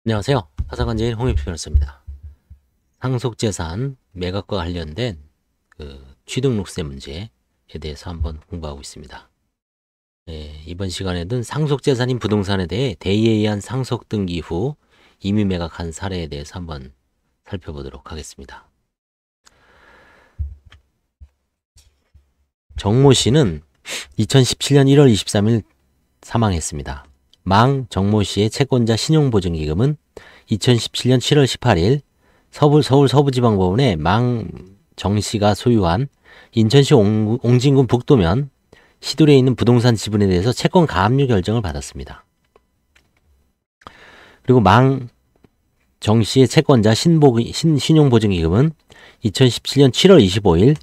안녕하세요. 파산관제인 홍익표 변호사입니다. 상속재산 매각과 관련된 취등록세 문제에 대해서 한번 공부하고 있습니다. 이번 시간에는 상속재산인 부동산에 대해 대의에 의한 상속 등기 후 임의 매각한 사례에 대해서 한번 살펴보도록 하겠습니다. 정모 씨는 2017년 1월 23일 사망했습니다. 망 정모 씨의 채권자 신용보증기금은 2017년 7월 18일 서울 서부지방법원에 망 정 씨가 소유한 인천시 옹진군 북도면 시돌에 있는 부동산 지분에 대해서 채권 가압류 결정을 받았습니다. 그리고 망 정 씨의 채권자 신용보증기금은 2017년 7월 25일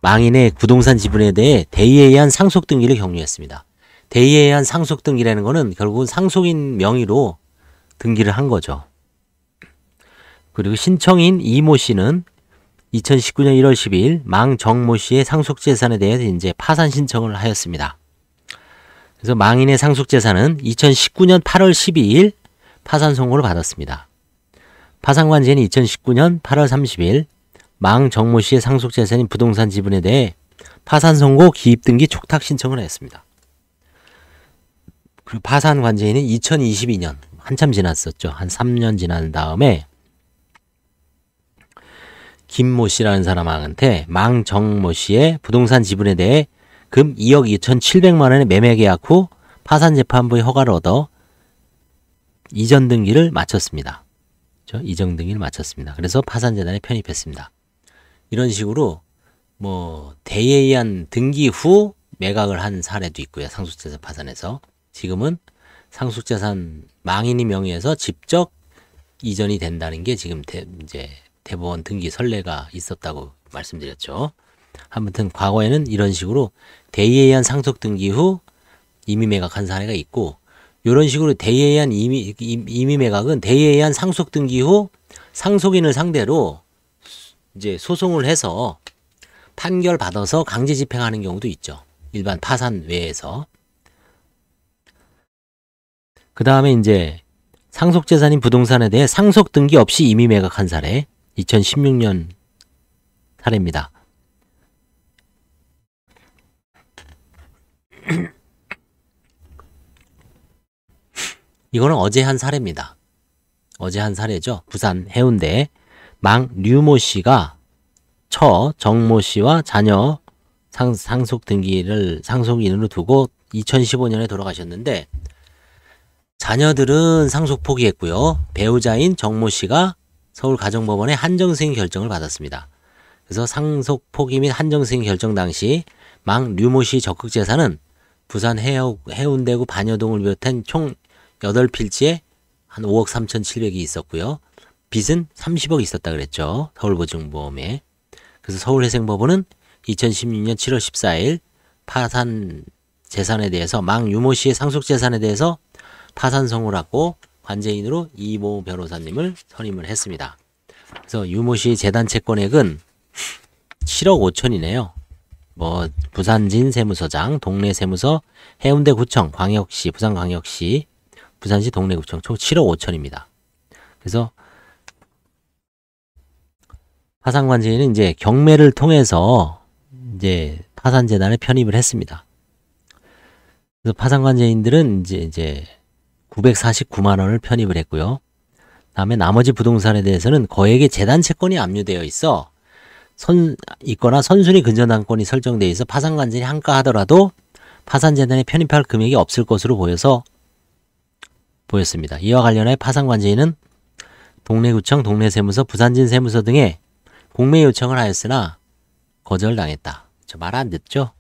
망인의 부동산 지분에 대해 대의에 의한 상속 등기를 격려했습니다. 대의에 의한 상속 등기라는 것은 결국은 상속인 명의로 등기를 한 거죠. 그리고 신청인 이모 씨는 2019년 1월 12일 망 정모 씨의 상속재산에 대해 이제 파산 신청을 하였습니다. 그래서 망인의 상속재산은 2019년 8월 12일 파산 선고를 받았습니다. 파산관제는 2019년 8월 30일 망 정모 씨의 상속재산인 부동산 지분에 대해 파산 선고 기입 등기 촉탁 신청을 했습니다. 그리고 파산관제인은 2022년 한참 지났었죠. 한 3년 지난 다음에 김모 씨라는 사람한테 망 정모 씨의 부동산 지분에 대해 금 2억 2,700만 원의 매매 계약 후 파산재판부의 허가를 얻어 이전 등기를 마쳤습니다. 이전 등기를 마쳤습니다. 그래서 파산재단에 편입했습니다. 이런 식으로 대의에 의한 등기 후 매각을 한 사례도 있고요. 상속재산 파산에서. 지금은 상속재산 망인이 명의에서 직접 이전이 된다는 게 지금 이제 대법원 등기 선례가 있었다고 말씀드렸죠. 아무튼 과거에는 이런 식으로 대의에 의한 상속 등기 후 임의 매각한 사례가 있고, 이런 식으로 대의에 의한 임의 매각은 대의에 의한 상속 등기 후 상속인을 상대로 이제 소송을 해서 판결 받아서 강제 집행하는 경우도 있죠. 일반 파산 외에서. 그 다음에 이제 상속재산인 부동산에 대해 상속 등기 없이 임의 매각한 사례, 2016년 사례입니다. 이거는 어제 한 사례입니다. 어제 한 사례죠. 부산 해운대 망 류모 씨가 정모 씨와 자녀 상속 등기를 상속인으로 두고 2015년에 돌아가셨는데, 자녀들은 상속 포기했고요. 배우자인 정모 씨가 서울가정법원의 한정승인 결정을 받았습니다. 그래서 상속 포기 및 한정승인 결정 당시 망 류모 씨 적극 재산은 부산 해운대구 반여동을 비롯한 총 8필지에 한 5억 3,700이 있었고요. 빚은 30억 있었다 그랬죠. 서울보증보험에. 그래서 서울회생법원은 2016년 7월 14일 파산 재산에 대해서 망 류모 씨의 상속 재산에 대해서 파산 선고를 하고 관제인으로 이모 변호사님을 선임을 했습니다. 그래서 유모 씨 재단 채권액은 7억 5천이네요. 부산진 세무서장, 동래 세무서, 해운대구청, 광역시, 부산광역시, 부산시 동래구청 총 7억 5천입니다. 그래서 파산관제인은 이제 경매를 통해서 이제 파산재단에 편입을 했습니다. 그래서 파산관제인들은 이제 949만 원을 편입을 했고요. 다음에 나머지 부동산에 대해서는 거액의 재단 채권이 압류되어 있어 있거나 선순위 근저당권이 설정되어 있어 파산관제인이 한가하더라도 파산재단에 편입할 금액이 없을 것으로 보였습니다. 이와 관련해 파산관제인은 동래구청, 동래세무서, 부산진 세무서 등에 공매 요청을 하였으나 거절당했다. 말 안 듣죠?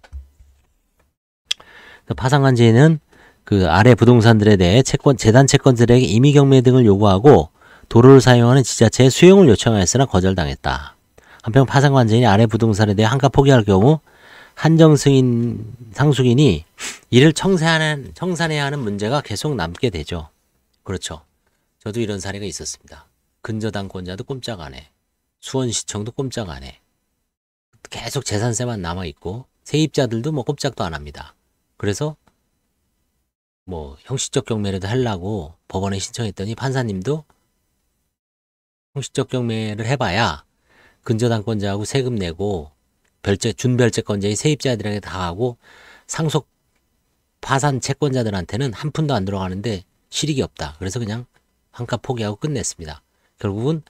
파산관제인은 그 아래 부동산들에 대해 재단 채권들에게 임의 경매 등을 요구하고 도로를 사용하는 지자체에 수용을 요청하였으나 거절당했다. 한편 파산관제인이 아래 부동산에 대해 한가 포기할 경우 한정승인 상속인이 이를 청산해야 하는 문제가 계속 남게 되죠. 그렇죠. 저도 이런 사례가 있었습니다. 근저당권자도 꼼짝 안 해. 수원시청도 꼼짝 안 해. 계속 재산세만 남아있고 세입자들도 꼼짝도 안 합니다. 그래서 뭐 형식적 경매라도 하려고 법원에 신청했더니 판사님도 형식적 경매를 해봐야 근저당권자하고 세금 내고 준별채권자의 세입자들에게 다 하고 상속 파산 채권자들한테는 한 푼도 안 들어가는데 실익이 없다. 그래서 그냥 환가 포기하고 끝냈습니다. 결국은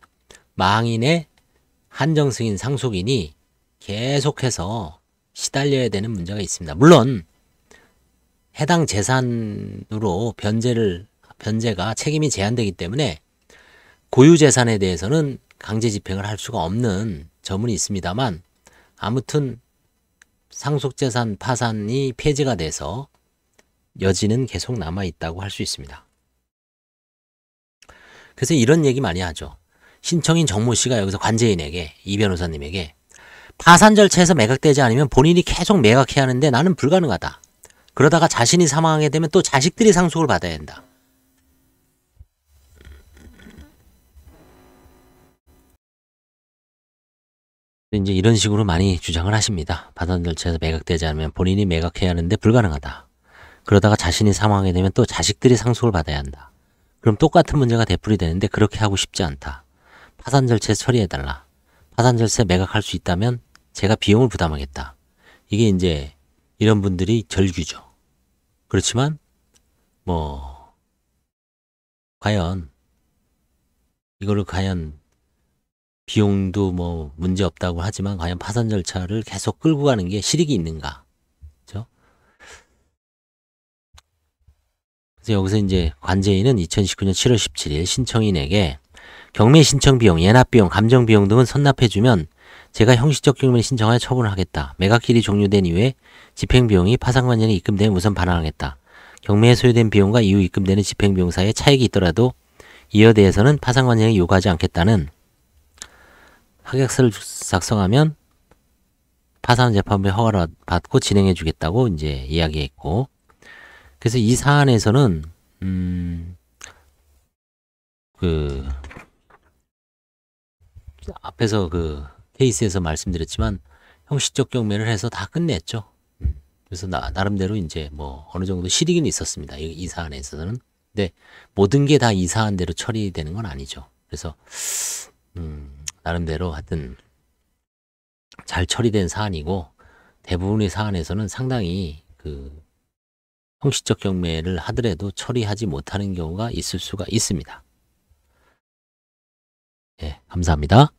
망인의 한정승인 상속인이 계속해서 시달려야 되는 문제가 있습니다. 물론 해당 재산으로 변제가 책임이 제한되기 때문에 고유 재산에 대해서는 강제 집행을 할 수가 없는 점은 있습니다만, 아무튼 상속재산 파산이 폐지가 돼서 여지는 계속 남아 있다고 할 수 있습니다. 그래서 이런 얘기 많이 하죠. 신청인 정모 씨가 여기서 관제인에게, 이 변호사님에게 파산 절차에서 매각되지 않으면 본인이 계속 매각해야 하는데 나는 불가능하다. 그러다가 자신이 사망하게 되면 또 자식들이 상속을 받아야 한다. 이제 이런 식으로 많이 주장을 하십니다. 파산 절차에서 매각되지 않으면 본인이 매각해야 하는데 불가능하다. 그러다가 자신이 사망하게 되면 또 자식들이 상속을 받아야 한다. 그럼 똑같은 문제가 되풀이 되는데 그렇게 하고 싶지 않다. 파산 절차에서 처리해달라. 파산 절차에 매각할 수 있다면 제가 비용을 부담하겠다. 이게 이제 이런 분들이 절규죠. 그렇지만 뭐 과연 이거를 비용도 뭐 문제 없다고 하지만 과연 파산 절차를 계속 끌고 가는 게 실익이 있는가? 그렇죠? 그래서 여기서 이제 관제인은 2019년 7월 17일 신청인에게 경매 신청 비용, 예납 비용, 감정 비용 등은 선납해주면 제가 형식적 경매 신청하여 처분을 하겠다. 매각일이 종료된 이후에 집행 비용이 파산관계에 입금되면 우선 반환하겠다. 경매에 소요된 비용과 이후 입금되는 집행 비용 사이에 차익이 있더라도 이에 대해서는 파산관계에 요구하지 않겠다는 확약서를 작성하면 파산 재판부의 허가를 받고 진행해 주겠다고 이제 이야기했고, 그래서 이 사안에서는 앞에서 그 케이스에서 말씀드렸지만 형식적 경매를 해서 다 끝냈죠. 그래서 나름대로 이제 뭐 어느 정도 실익은 있었습니다. 이 사안에 있어서는. 근데 모든 게 다 이 사안대로 처리되는 건 아니죠. 그래서 나름대로 하여튼 잘 처리된 사안이고, 대부분의 사안에서는 상당히 그 형식적 경매를 하더라도 처리하지 못하는 경우가 있을 수가 있습니다. 예, 감사합니다.